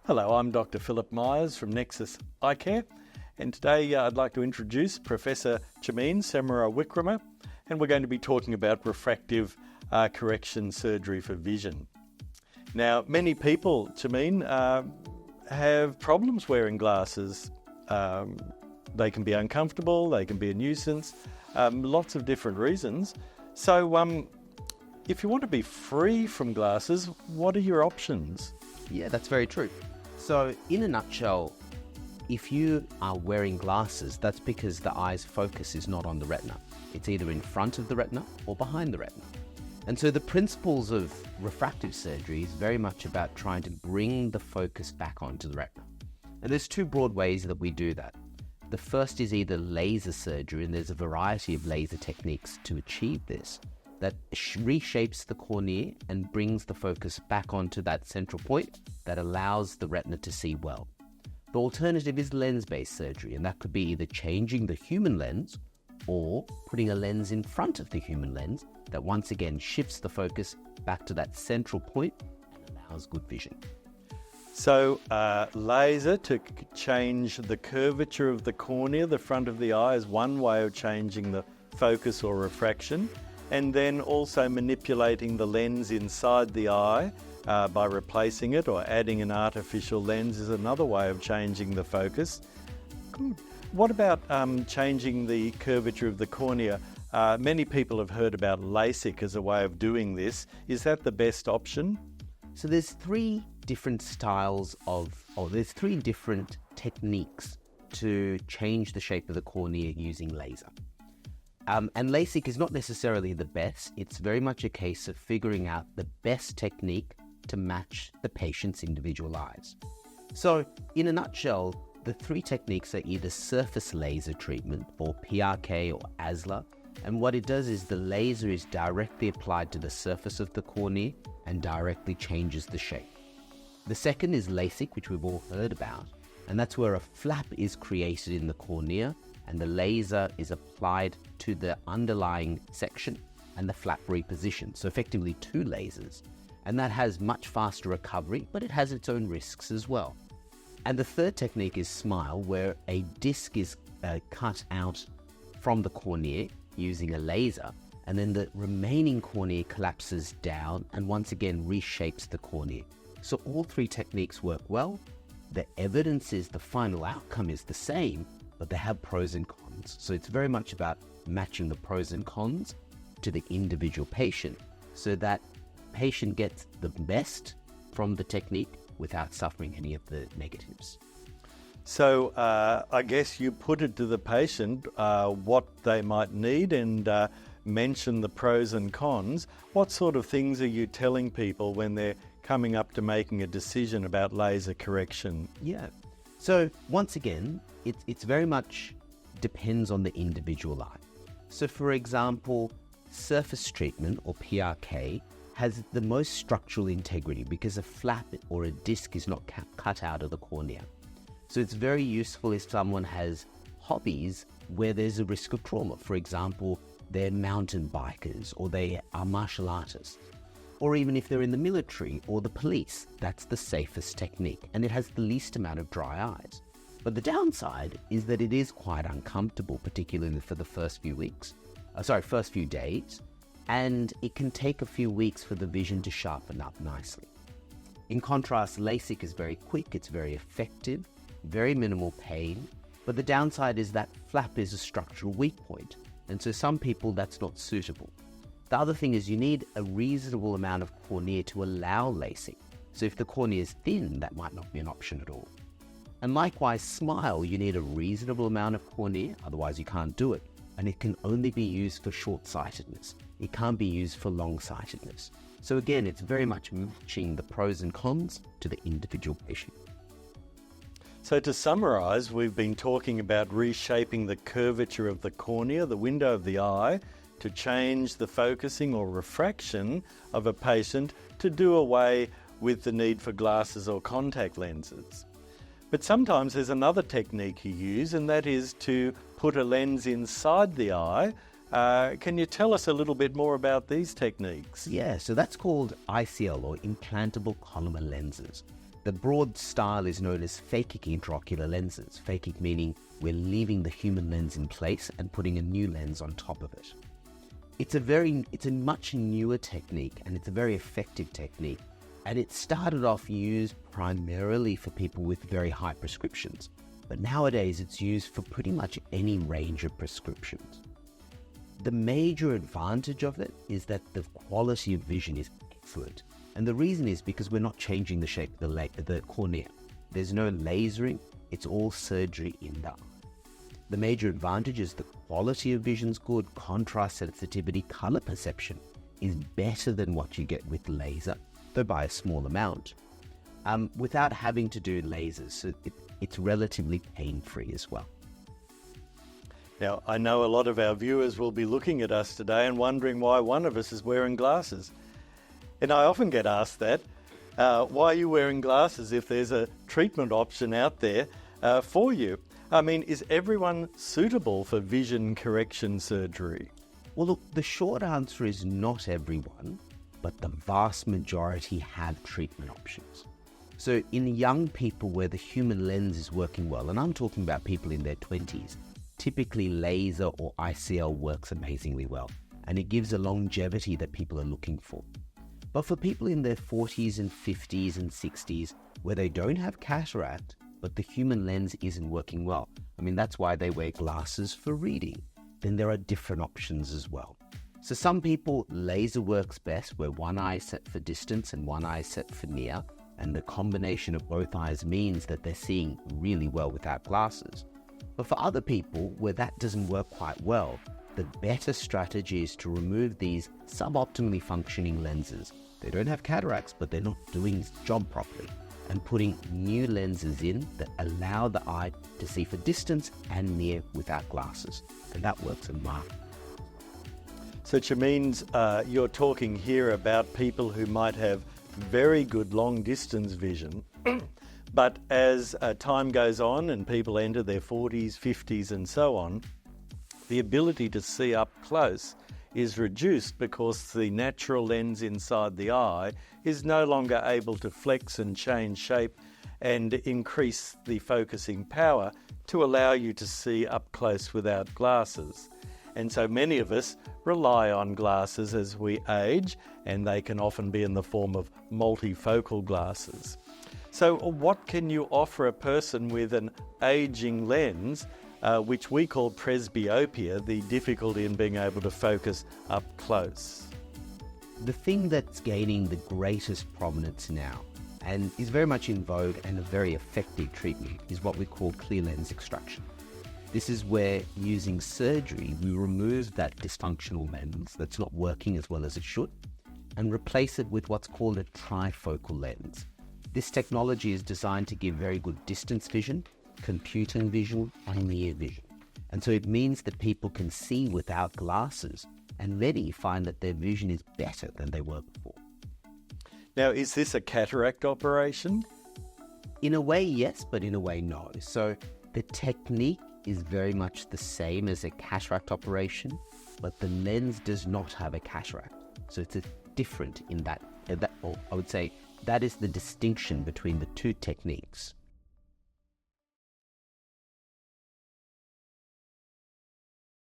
Hello, I'm Dr. Phillip Myers from Nexus Eye Care, and today I'd like to introduce Professor Chameen Samarawickrama, and we're going to be talking about refractive correction surgery for vision. Now, many people, Chameen, have problems wearing glasses. They can be uncomfortable, they can be a nuisance, lots of different reasons. So if you want to be free from glasses, what are your options? Yeah, that's very true. So in a nutshell, if you are wearing glasses, that's because the eye's focus is not on the retina. It's either in front of the retina or behind the retina. And so the principles of refractive surgery is very much about trying to bring the focus back onto the retina. And there's two broad ways that we do that. The first is either laser surgery, and there's a variety of laser techniques to achieve this, that reshapes the cornea and brings the focus back onto that central point that allows the retina to see well. The alternative is lens-based surgery, and that could be either changing the human lens or putting a lens in front of the human lens that once again shifts the focus back to that central point and allows good vision. So laser to change the curvature of the cornea, the front of the eye, is one way of changing the focus or refraction. And then also manipulating the lens inside the eye by replacing it or adding an artificial lens is another way of changing the focus. Good. What about changing the curvature of the cornea? Many people have heard about LASIK as a way of doing this. Is that the best option? So there's three different styles there's three different techniques to change the shape of the cornea using laser. And LASIK is not necessarily the best. It's very much a case of figuring out the best technique to match the patient's individual eyes. So in a nutshell, the three techniques are either surface laser treatment, or PRK or ASLA. And what it does is the laser is directly applied to the surface of the cornea and directly changes the shape. The second is LASIK, which we've all heard about. And that's where a flap is created in the cornea and the laser is applied to the underlying section and the flap repositioned. So effectively two lasers. And that has much faster recovery, but it has its own risks as well. And the third technique is SMILE, where a disc is cut out from the cornea using a laser, and then the remaining cornea collapses down and once again reshapes the cornea. So all three techniques work well. The evidence is the final outcome is the same, but they have pros and cons. So it's very much about matching the pros and cons to the individual patient so that patient gets the best from the technique without suffering any of the negatives. So I guess you put it to the patient what they might need and mention the pros and cons. What sort of things are you telling people when they're coming up to making a decision about laser correction? Yeah. So once again, it's very much depends on the individual eye. So for example, surface treatment or PRK has the most structural integrity because a flap or a disc is not cut out of the cornea. So it's very useful if someone has hobbies where there's a risk of trauma. For example, they're mountain bikers or they are martial artists. Or even if they're in the military or the police, that's the safest technique and it has the least amount of dry eyes. But the downside is that it is quite uncomfortable, particularly for the first few days, and it can take a few weeks for the vision to sharpen up nicely. In contrast, LASIK is very quick, it's very effective, very minimal pain, but the downside is that flap is a structural weak point, and so some people that's not suitable. The other thing is you need a reasonable amount of cornea to allow LASIK. So if the cornea is thin, that might not be an option at all. And likewise, SMILE, you need a reasonable amount of cornea, otherwise you can't do it. And it can only be used for short-sightedness. It can't be used for long-sightedness. So again, it's very much matching the pros and cons to the individual patient. So to summarise, we've been talking about reshaping the curvature of the cornea, the window of the eye, to change the focusing or refraction of a patient to do away with the need for glasses or contact lenses. But sometimes there's another technique you use, and that is to put a lens inside the eye Can you tell us a little bit more about these techniques? Yeah, so that's called ICL, or Implantable Collamer Lenses. The broad style is known as phakic intraocular lenses. Phakic meaning we're leaving the human lens in place and putting a new lens on top of it. It's a much newer technique, and it's a very effective technique. And it started off used primarily for people with very high prescriptions. But nowadays it's used for pretty much any range of prescriptions. The major advantage of it is that the quality of vision is excellent. And the reason is because we're not changing the shape of the cornea. There's no lasering, it's all surgery in the eye. The major advantage is the quality of vision's good, contrast sensitivity, color perception is better than what you get with laser, though by a small amount, without having to do lasers. So it's relatively pain-free as well. Now, I know a lot of our viewers will be looking at us today and wondering why one of us is wearing glasses. And I often get asked that, why are you wearing glasses if there's a treatment option out there for you? I mean, is everyone suitable for vision correction surgery? Well, look, the short answer is not everyone, but the vast majority have treatment options. So in young people where the human lens is working well, and I'm talking about people in their 20s, typically laser or ICL works amazingly well, and it gives a longevity that people are looking for. But for people in their 40s and 50s and 60s where they don't have cataract, but the human lens isn't working well, I mean, that's why they wear glasses for reading, then there are different options as well. So some people, laser works best, where one eye is set for distance and one eye is set for near, and the combination of both eyes means that they're seeing really well without glasses. But for other people where that doesn't work quite well, the better strategy is to remove these suboptimally functioning lenses. They don't have cataracts, but they're not doing its job properly, and putting new lenses in that allow the eye to see for distance and near without glasses. And that works a marvel. So Chameen, you're talking here about people who might have very good long distance vision, but as time goes on and people enter their 40s, 50s and so on, the ability to see up close is reduced because the natural lens inside the eye is no longer able to flex and change shape and increase the focusing power to allow you to see up close without glasses. And so many of us rely on glasses as we age, and they can often be in the form of multifocal glasses. So what can you offer a person with an aging lens, which we call presbyopia, the difficulty in being able to focus up close? The thing that's gaining the greatest prominence now, and is very much in vogue and a very effective treatment, is what we call clear lens extraction. This is where, using surgery, we remove that dysfunctional lens that's not working as well as it should and replace it with what's called a trifocal lens. This technology is designed to give very good distance vision, computing vision, and near vision. And so it means that people can see without glasses and many find that their vision is better than they were before. Now, is this a cataract operation? In a way, yes, but in a way, no. So the technique is very much the same as a cataract operation, but the lens does not have a cataract. So it's different in that, or I would say that is the distinction between the two techniques.